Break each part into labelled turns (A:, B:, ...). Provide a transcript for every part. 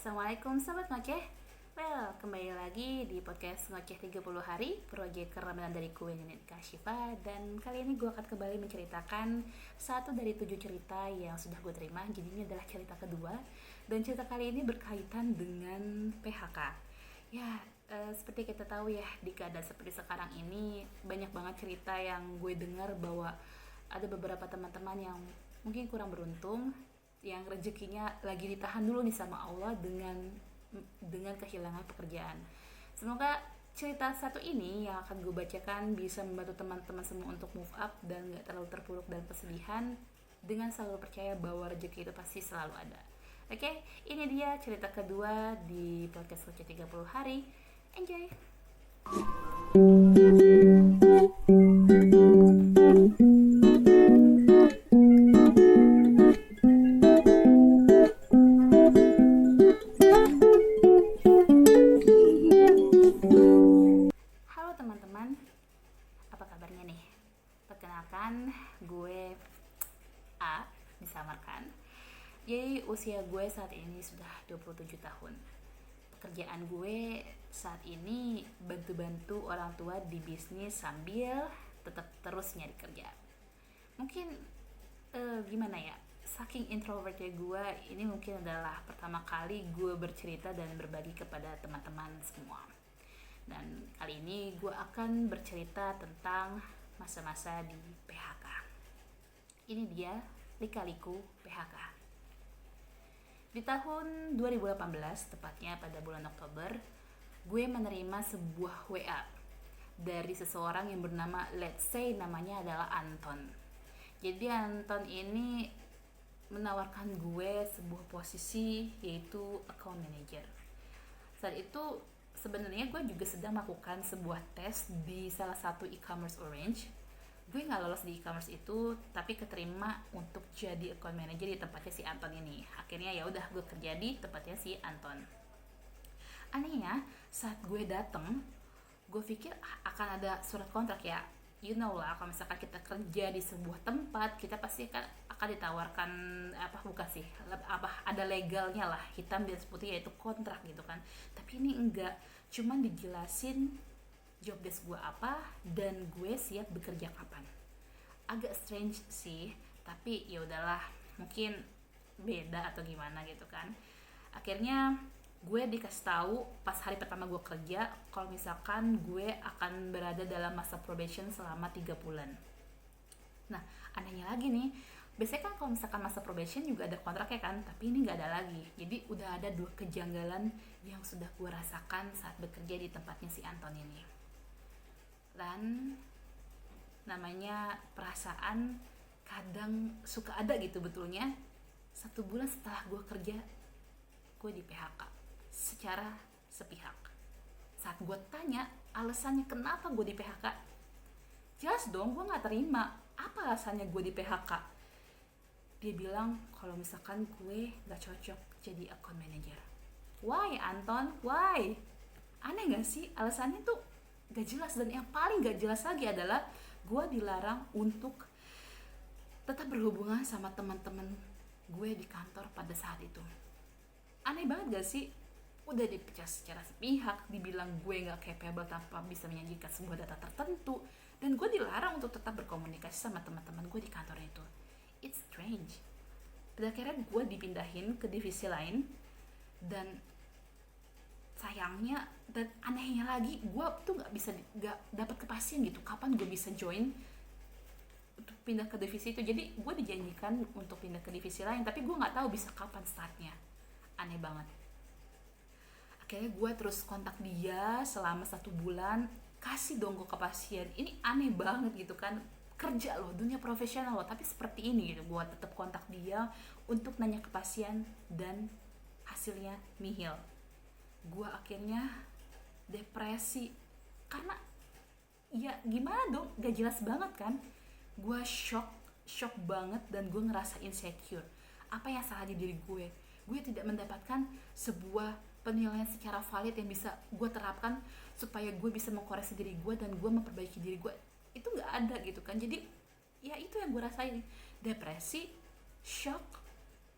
A: Assalamualaikum Sobat Ngoceh. Kembali lagi di podcast Ngoceh 30 Hari, proyek Ramadan dari gue Nenek Kashifa. Dan kali ini gue akan kembali menceritakan satu dari 7 cerita yang sudah gue terima. Jadi ini adalah cerita kedua. Dan cerita kali ini berkaitan dengan PHK. Seperti kita tahu ya, di keadaan seperti sekarang ini banyak banget cerita yang gue dengar bahwa ada beberapa teman-teman yang mungkin kurang beruntung, yang rezekinya lagi ditahan dulu nih sama Allah dengan kehilangan pekerjaan. Semoga cerita satu ini yang akan gue bacakan bisa membantu teman-teman semua untuk move up dan gak terlalu terpuruk dan kesedihan, dengan selalu percaya bahwa rezeki itu pasti selalu ada. Oke, ini dia cerita kedua di podcast Ngoceh 30 Hari. Enjoy! Halo teman-teman, apa kabarnya nih? Perkenalkan, gue A, disamarkan. Jadi usia gue saat ini sudah 27 tahun. Pekerjaan gue saat ini bantu-bantu orang tua di bisnis sambil tetap terus nyari kerja. Mungkin gimana ya, saking introvertnya gue, ini mungkin adalah pertama kali gue bercerita dan berbagi kepada teman-teman semua. Dan kali ini gue akan bercerita tentang masa-masa di PHK. Ini dia lika-liku PHK. Di tahun 2018, tepatnya pada bulan Oktober, gue menerima sebuah WA dari seseorang yang bernama, let's say namanya adalah Anton. Jadi Anton ini menawarkan gue sebuah posisi, yaitu account manager. Saat itu sebenarnya gue juga sedang melakukan sebuah tes di salah satu e-commerce Orange. Gue gak lolos di e-commerce itu, tapi keterima untuk jadi account manager di tempatnya si Anton ini. Akhirnya ya udah, gue kerja di tempatnya si Anton. Anehnya, saat gue dateng, gue pikir akan ada surat kontrak ya. You know lah, kalau misalkan kita kerja di sebuah tempat, kita pasti akan ditawarkan ada legalnya lah, hitam di atas putih, yaitu kontrak gitu kan. Tapi ini enggak, cuman dijelasin job desk gue apa dan gue siap bekerja kapan. Agak strange sih, tapi ya udahlah, mungkin beda atau gimana gitu kan. Akhirnya gue dikasih tahu pas hari pertama gue kerja kalau misalkan gue akan berada dalam masa probation selama 3 bulan. Nah, anehnya lagi nih, biasanya kan kalau misalkan masa probation juga ada kontraknya kan, tapi ini gak ada lagi. Jadi udah ada 2 kejanggalan yang sudah gue rasakan saat bekerja di tempatnya si Anton ini. Dan namanya perasaan kadang suka ada gitu betulnya. 1 bulan setelah gue kerja, gue di PHK secara sepihak. Saat gue tanya alasannya kenapa gue di PHK, jelas dong gue gak terima. Apa alasannya gue di PHK? Dia bilang kalau misalkan gue gak cocok jadi account manager. Why Anton? Why? Aneh gak sih? Alasannya tuh gak jelas. Dan yang paling gak jelas lagi adalah gue dilarang untuk tetap berhubungan sama teman-teman gue di kantor pada saat itu. Aneh banget gak sih? Udah dipecah secara sepihak, dibilang gue gak capable tanpa bisa menyajikan sebuah data tertentu, dan gue dilarang untuk tetap berkomunikasi sama teman-teman gue di kantor itu. It's strange. Pada akhirnya gue dipindahin ke divisi lain, dan sayangnya dan anehnya lagi, gue tuh gak dapat kepastian gitu kapan gue bisa join untuk pindah ke divisi itu. Jadi gue dijanjikan untuk pindah ke divisi lain, tapi gue gak tahu bisa kapan startnya. Aneh banget. Akhirnya gue terus kontak dia selama 1 bulan, kasih dong gue kepastian. Ini aneh banget gitu kan, kerja loh, dunia profesional loh, tapi seperti ini gitu. Gue tetap kontak dia untuk nanya kepastian, dan hasilnya nihil. Gue akhirnya depresi karena ya gimana dong, gak jelas banget kan. Gue shock banget, dan gue ngerasa insecure. Apa yang salah di diri gue? Gue tidak mendapatkan sebuah penilaian secara valid yang bisa gue terapkan supaya gue bisa mengkoreksi diri gue dan gue memperbaiki diri gue. Itu gak ada gitu kan. Jadi ya itu yang gue rasain, depresi, shock,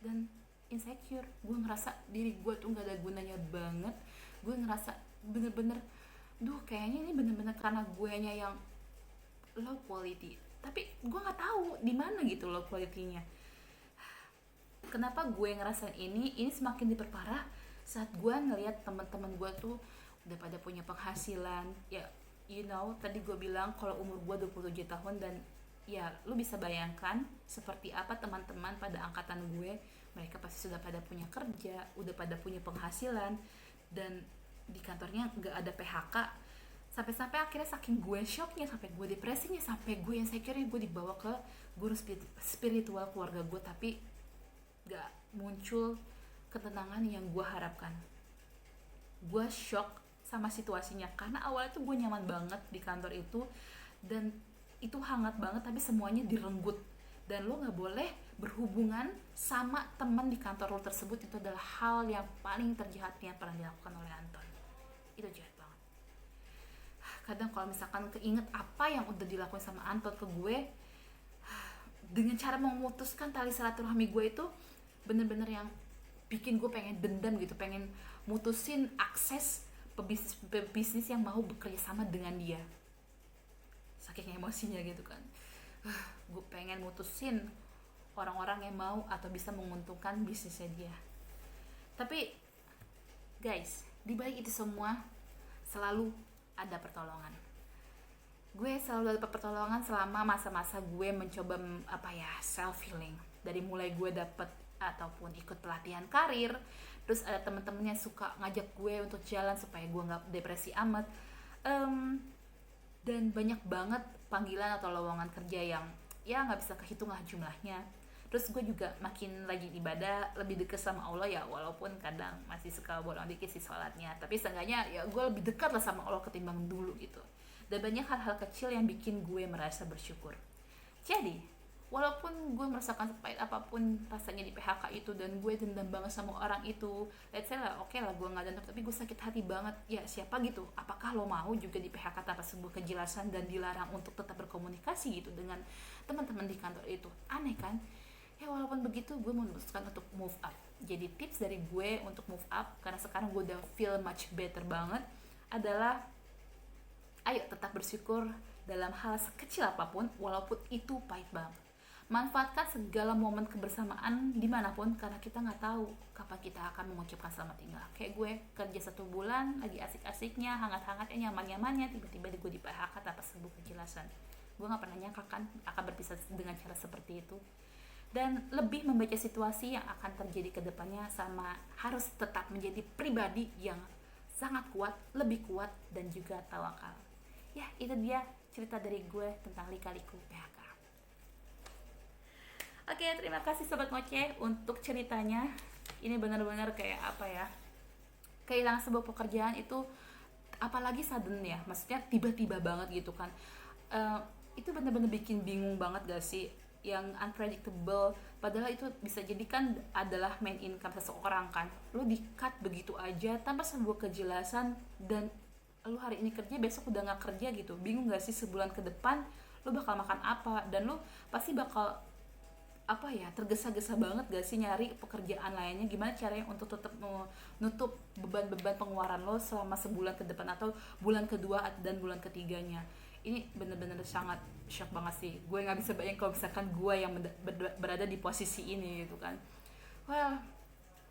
A: dan insecure, gue ngerasa diri gue tuh nggak ada gunanya banget, gue ngerasa bener-bener kayaknya ini bener-bener karena gue nya yang low quality, tapi gue nggak tahu di mana gitu low quality-nya. Kenapa gue ngerasain ini semakin diperparah saat gue ngelihat teman-teman gue tuh udah pada punya penghasilan ya. Tadi gue bilang kalau umur gue 27 tahun, dan ya lu bisa bayangkan seperti apa teman-teman pada angkatan gue. Mereka pasti sudah pada punya kerja, udah pada punya penghasilan, dan di kantornya gak ada PHK. Sampai-sampai akhirnya saking gue shocknya, sampai gue depresinya, sampai gue insecure, gue dibawa ke guru spiritual keluarga gue, tapi gak muncul ketenangan yang gue harapkan. Gue shock sama situasinya, karena awalnya tuh gue nyaman banget di kantor itu, dan itu hangat banget, tapi semuanya direnggut, dan lo gak boleh berhubungan sama teman di kantor lo tersebut. Itu adalah hal yang paling terjahat yang pernah dilakukan oleh Anton. Itu jahat banget. Kadang kalau misalkan keinget apa yang udah dilakukan sama Anton ke gue, dengan cara memutuskan tali silaturahmi gue, itu bener-bener yang bikin gue pengen dendam gitu, pengen mutusin akses pebisnis yang mau bekerja sama dengan dia, saking emosinya gitu kan. Gue pengen mutusin orang-orang yang mau atau bisa menguntungkan bisnisnya dia. Tapi guys, di balik itu semua selalu ada pertolongan. Gue selalu dapat pertolongan selama masa-masa gue mencoba self healing. Dari mulai gue dapet ataupun ikut pelatihan karir, terus ada temen-temen yang suka ngajak gue untuk jalan supaya gue nggak depresi amat, dan banyak banget panggilan atau lowongan kerja yang ya nggak bisa kehitung lah jumlahnya. Terus gue juga makin lagi ibadah, lebih dekat sama Allah ya, walaupun kadang masih suka bolong dikit sih sholatnya, tapi seenggaknya ya gue lebih dekat lah sama Allah ketimbang dulu gitu. Dan banyak hal-hal kecil yang bikin gue merasa bersyukur. Jadi walaupun gue merasakan sepahit apapun rasanya di PHK itu, dan gue dendam banget sama orang itu, let's say lah, oke lah gue gak dendam, tapi gue sakit hati banget. Ya siapa gitu, apakah lo mau juga di PHK tanpa sebuah kejelasan dan dilarang untuk tetap berkomunikasi gitu dengan teman-teman di kantor itu? Aneh kan? Ya walaupun begitu, gue memutuskan untuk move up. Jadi tips dari gue untuk move up, karena sekarang gue udah feel much better banget, adalah ayo tetap bersyukur dalam hal sekecil apapun, walaupun itu pahit banget. Manfaatkan segala momen kebersamaan dimanapun, karena kita nggak tahu kapan kita akan mengucapkan selamat tinggal. Kayak gue kerja 1 bulan lagi asik-asiknya, hangat-hangatnya, nyaman-nyamannya, tiba-tiba gue di PHK tanpa sebuah kejelasan. Gue nggak pernah nyangka kan akan berpisah dengan cara seperti itu. Dan lebih membaca situasi yang akan terjadi ke depannya, sama harus tetap menjadi pribadi yang sangat kuat, lebih kuat, dan juga tawakal. Ya itu dia cerita dari gue tentang lika-liku PHK. Oke, terima kasih Sobat Ngoceh untuk ceritanya. Ini benar-benar kayak kehilangan sebuah pekerjaan itu, apalagi sudden ya, maksudnya tiba-tiba banget gitu kan. Itu benar-benar bikin bingung banget gak sih? Yang unpredictable, padahal itu bisa jadi kan adalah main income seseorang kan. Lu di-cut begitu aja tanpa sebuah kejelasan, dan lu hari ini kerja, besok udah gak kerja gitu. Bingung gak sih sebulan ke depan lu bakal makan apa, dan lu pasti bakal tergesa-gesa banget gak sih nyari pekerjaan lainnya, gimana caranya untuk tetap menutup beban-beban pengeluaran lo selama sebulan ke depan atau bulan kedua dan bulan ketiganya. Ini bener-bener sangat shock banget sih. Gue gak bisa bayangin kalau misalkan gue yang berada di posisi ini gitu kan. Well,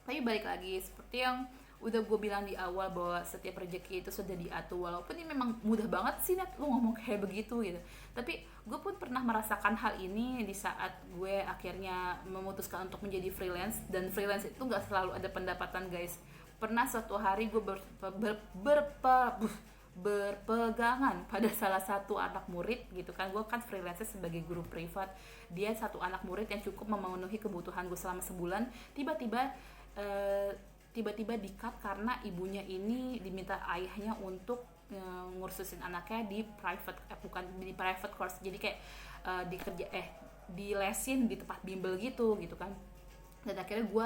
A: tapi balik lagi seperti yang udah gue bilang di awal, bahwa setiap rezeki itu sudah diatur. Walaupun ini memang mudah banget sih Nat, lu ngomong kayak begitu gitu, tapi gue pun pernah merasakan hal ini di saat gue akhirnya memutuskan untuk menjadi freelance. Dan freelance itu gak selalu ada pendapatan guys. Pernah suatu hari gue berpegangan pada salah satu anak murid gitu kan. Gue kan freelance sebagai guru privat, dia satu anak murid yang cukup memenuhi kebutuhan gue selama sebulan. Tiba-tiba di-cut karena ibunya ini diminta ayahnya untuk ngursusin anaknya di private course. Jadi kayak dilesin di tempat bimbel gitu kan. Dan akhirnya gue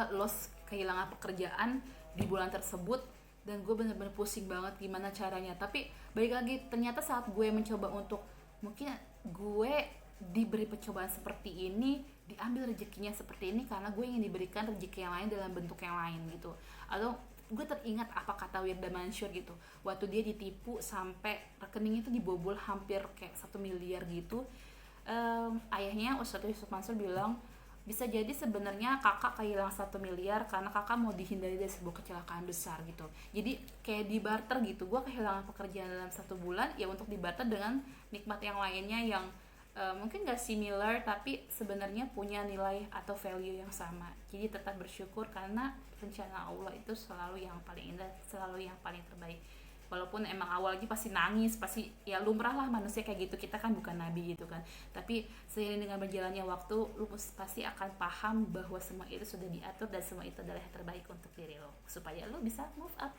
A: kehilangan pekerjaan di bulan tersebut, dan gue bener-bener pusing banget gimana caranya. Tapi balik lagi, ternyata saat gue mencoba untuk, mungkin gue diberi percobaan seperti ini, diambil rezekinya seperti ini karena gue ingin diberikan rezeki yang lain dalam bentuk yang lain gitu. Atau gue teringat apa kata Wirda Mansur gitu, waktu dia ditipu sampai rekeningnya itu dibobol hampir kayak 1 miliar gitu. Ayahnya Ustadz Yusuf Mansur bilang bisa jadi sebenarnya kakak kehilangan 1 miliar karena kakak mau dihindari dari sebuah kecelakaan besar gitu. Jadi kayak di barter gitu, gue kehilangan pekerjaan dalam 1 bulan ya untuk dibarter dengan nikmat yang lainnya yang mungkin gak similar tapi sebenarnya punya nilai atau value yang sama. Jadi tetap bersyukur karena rencana Allah itu selalu yang paling indah, selalu yang paling terbaik. Walaupun emang awalnya pasti nangis, pasti ya lumrah lah manusia kayak gitu, kita kan bukan nabi gitu kan. Tapi seiring dengan berjalannya waktu, lu pasti akan paham bahwa semua itu sudah diatur dan semua itu adalah yang terbaik untuk diri lo, supaya lo bisa move up.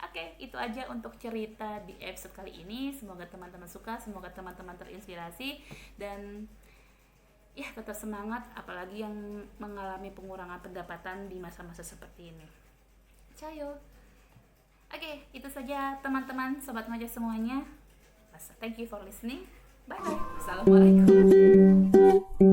A: Oke, itu aja untuk cerita di episode kali ini. Semoga teman-teman suka, semoga teman-teman terinspirasi dan ya tetap semangat apalagi yang mengalami pengurangan pendapatan di masa-masa seperti ini. Cayo. Oke, itu saja teman-teman, sobat ngajak semuanya. Thank you for listening. Bye bye. Assalamualaikum.